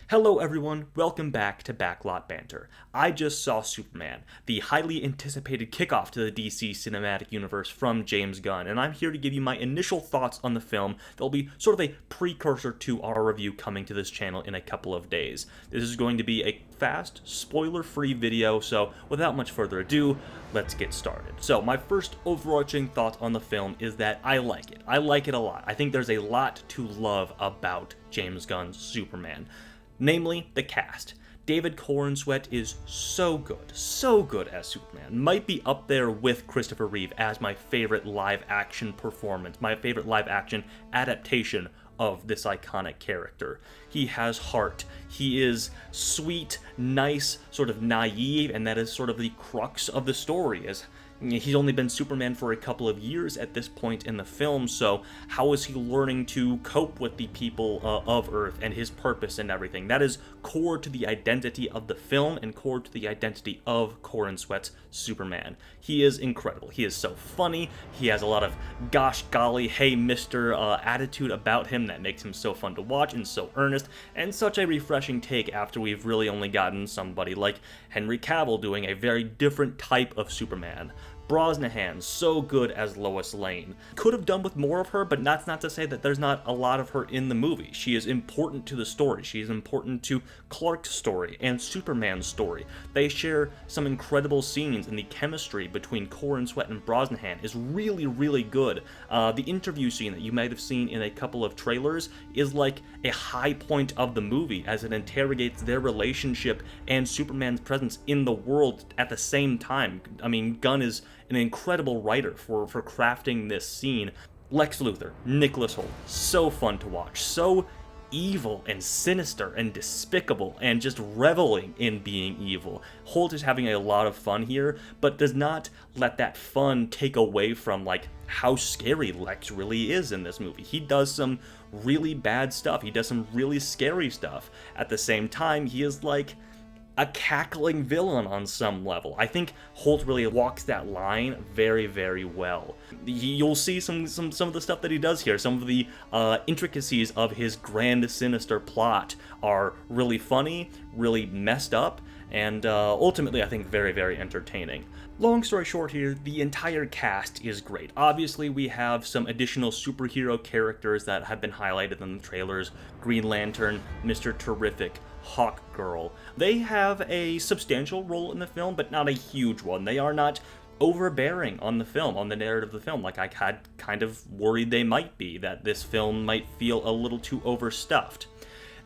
Hello everyone, welcome back to Backlot Banter. I just saw Superman, the highly anticipated kickoff to the DC Cinematic Universe from James Gunn, and I'm here to give you my initial thoughts on the film that will be sort of a precursor to our review coming to this channel in a couple of days. This is going to be a fast, spoiler-free video, so without much further ado, let's get started. So my first overarching thought on the film is that I like it. I like it a lot. I think there's a lot to love about James Gunn's Superman. Namely, the cast. David Corenswet is so good as Superman. Might be up there with Christopher Reeve as my favorite live-action performance, my favorite live-action adaptation of this iconic character. He has heart. He is sweet, nice, sort of naive, and that is sort of the crux of the story, as he's only been Superman for a couple of years at this point in the film, so how is he learning to cope with the people of Earth and his purpose and everything? That is core to the identity of the film and core to the identity of Corenswet's Superman. He is incredible. He is so funny. He has a lot of gosh golly, hey mister attitude about him that makes him so fun to watch and so earnest, and such a refreshing take after we've really only gotten somebody like Henry Cavill doing a very different type of Superman. Brosnahan, so good as Lois Lane. Could have done with more of her, but that's not to say that there's not a lot of her in the movie. She is important to the story. She is important to Clark's story and Superman's story. They share some incredible scenes, and the chemistry between Corenswet and Brosnahan is really good. The interview scene that you might have seen in a couple of trailers is like a high point of the movie as it interrogates their relationship and Superman's presence in the world at the same time. I mean, Gunn is an incredible writer for crafting this scene. Lex Luthor, Nicholas Hoult, so fun to watch, so evil and sinister and despicable and just reveling in being evil. Hoult is having a lot of fun here, but does not let that fun take away from like how scary Lex really is in this movie. He does some really bad stuff. He does some really scary stuff. At the same time, he is like a cackling villain on some level. I think Hoult really walks that line very well. You'll see some of the stuff that he does here. Some of the intricacies of his grand sinister plot are really funny, really messed up, and ultimately I think very entertaining. Long story short here, the entire cast is great. Obviously, we have some additional superhero characters that have been highlighted in the trailers. Green Lantern, Mr. Terrific, Hawkgirl. They have a substantial role in the film, but not a huge one. They are not overbearing on the film, on the narrative of the film, like I had kind of worried they might be, that this film might feel a little too overstuffed.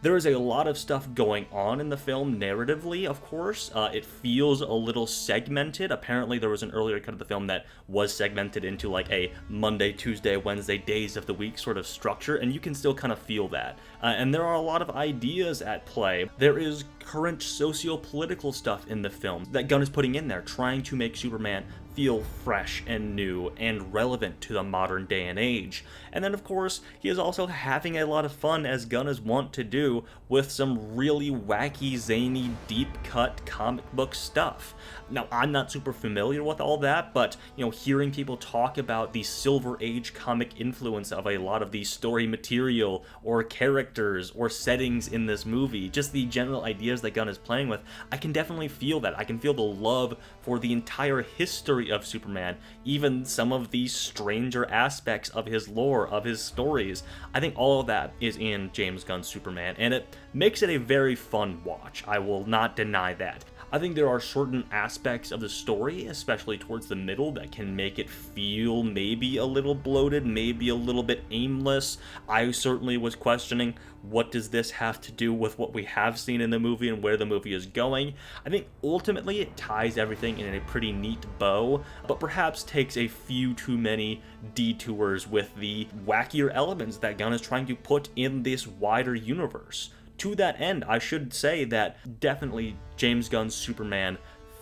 There is a lot of stuff going on in the film narratively, of course. It feels a little segmented. Apparently there was an earlier cut of the film that was segmented into like a Monday, Tuesday, Wednesday days of the week sort of structure, and you can still kind of feel that. And there are a lot of ideas at play. There is current socio-political stuff in the film that Gunn is putting in there, trying to make Superman feel fresh and new and relevant to the modern day and age. And then of course, he is also having a lot of fun, as Gunn is wont to do, with some really wacky, zany, deep-cut comic book stuff. Now, I'm not super familiar with all that, but, you know, hearing people talk about the Silver Age comic influence of a lot of the story material or characters or settings in this movie, just the general ideas that Gunn is playing with, I can definitely feel that. I can feel the love for the entire history of Superman, even some of the stranger aspects of his lore, of his stories. I think all of that is in James Gunn's Superman, and it makes it a very fun watch. I will not deny that. I think there are certain aspects of the story, especially towards the middle, that can make it feel maybe a little bloated, maybe a little bit aimless. I certainly was questioning, what does this have to do with what we have seen in the movie and where the movie is going? I think ultimately it ties everything in a pretty neat bow, but perhaps takes a few too many detours with the wackier elements that Gunn is trying to put in this wider universe. To that end, I should say that definitely James Gunn's Superman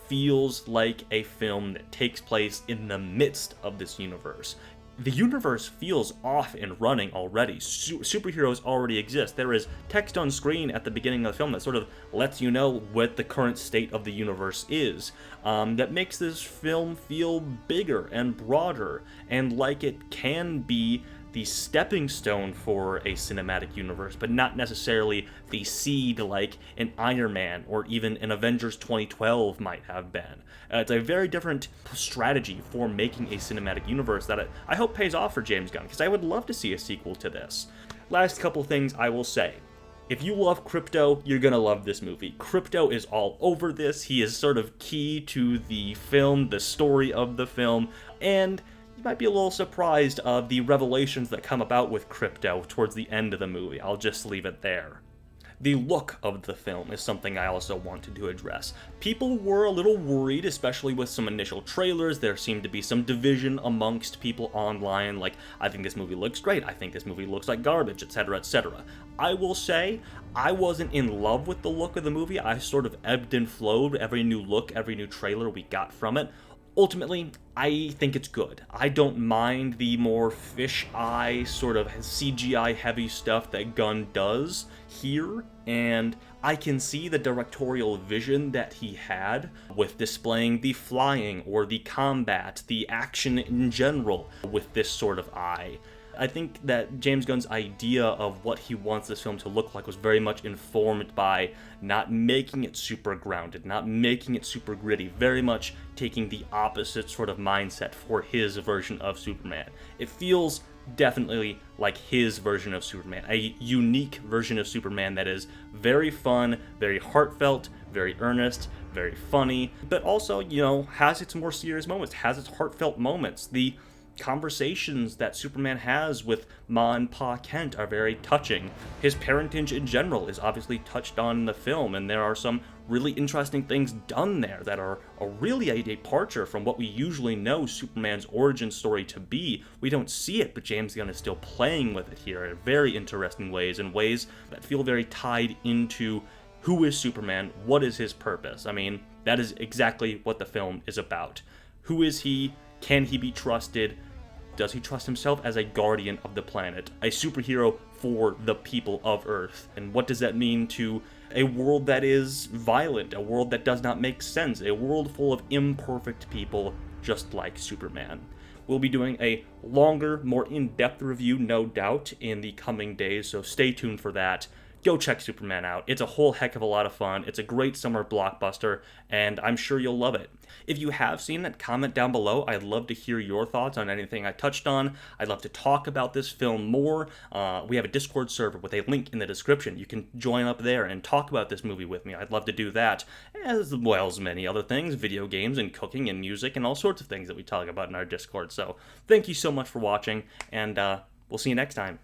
feels like a film that takes place in the midst of this universe. The universe feels off and running already. Superheroes already exist. There is text on screen at the beginning of the film that sort of lets you know what the current state of the universe is. That makes this film feel bigger and broader, and like it can be the stepping stone for a cinematic universe, but not necessarily the seed like an Iron Man or even an Avengers 2012 might have been. It's a very different strategy for making a cinematic universe that I hope pays off for James Gunn, because I would love to see a sequel to this. Last couple things I will say. If you love Crypto, you're gonna love this movie. Crypto is all over this. He is sort of key to the film, the story of the film, and you might be a little surprised of the revelations that come about with Crypto towards the end of the movie. I'll just leave it there. The look of the film is something I also wanted to address. People were a little worried, especially with some initial trailers. There seemed to be some division amongst people online, like, I think this movie looks great, I think this movie looks like garbage, etc., etc. I will say, I wasn't in love with the look of the movie. I sort of ebbed and flowed every new look, every new trailer we got from it. Ultimately, I think it's good. I don't mind the more fisheye, sort of CGI-heavy stuff that Gunn does here, and I can see the directorial vision that he had with displaying the flying or the combat, the action in general with this sort of eye. I think that James Gunn's idea of what he wants this film to look like was very much informed by not making it super grounded, not making it super gritty, very much taking the opposite sort of mindset for his version of Superman. It feels definitely like his version of Superman, a unique version of Superman that is very fun, very heartfelt, very earnest, very funny, but also, has its more serious moments, has its heartfelt moments. The conversations that Superman has with Ma and Pa Kent are very touching. His parentage in general is obviously touched on in the film, and there are some really interesting things done there that are really a departure from what we usually know Superman's origin story to be. We don't see it, but James Gunn is still playing with it here in very interesting ways, in ways that feel very tied into who is Superman, what is his purpose. I mean, that is exactly what the film is about. Who is he? Can he be trusted? Does he trust himself as a guardian of the planet, a superhero for the people of Earth? And what does that mean to a world that is violent, a world that does not make sense, a world full of imperfect people just like Superman? We'll be doing a longer, more in-depth review, no doubt, in the coming days, so stay tuned for that. Go check Superman out. It's a whole heck of a lot of fun. It's a great summer blockbuster, and I'm sure you'll love it. If you have seen it, comment down below. I'd love to hear your thoughts on anything I touched on. I'd love to talk about this film more. We have a Discord server with a link in the description. You can join up there and talk about this movie with me. I'd love to do that, as well as many other things, video games and cooking and music and all sorts of things that we talk about in our Discord. So thank you so much for watching, and we'll see you next time.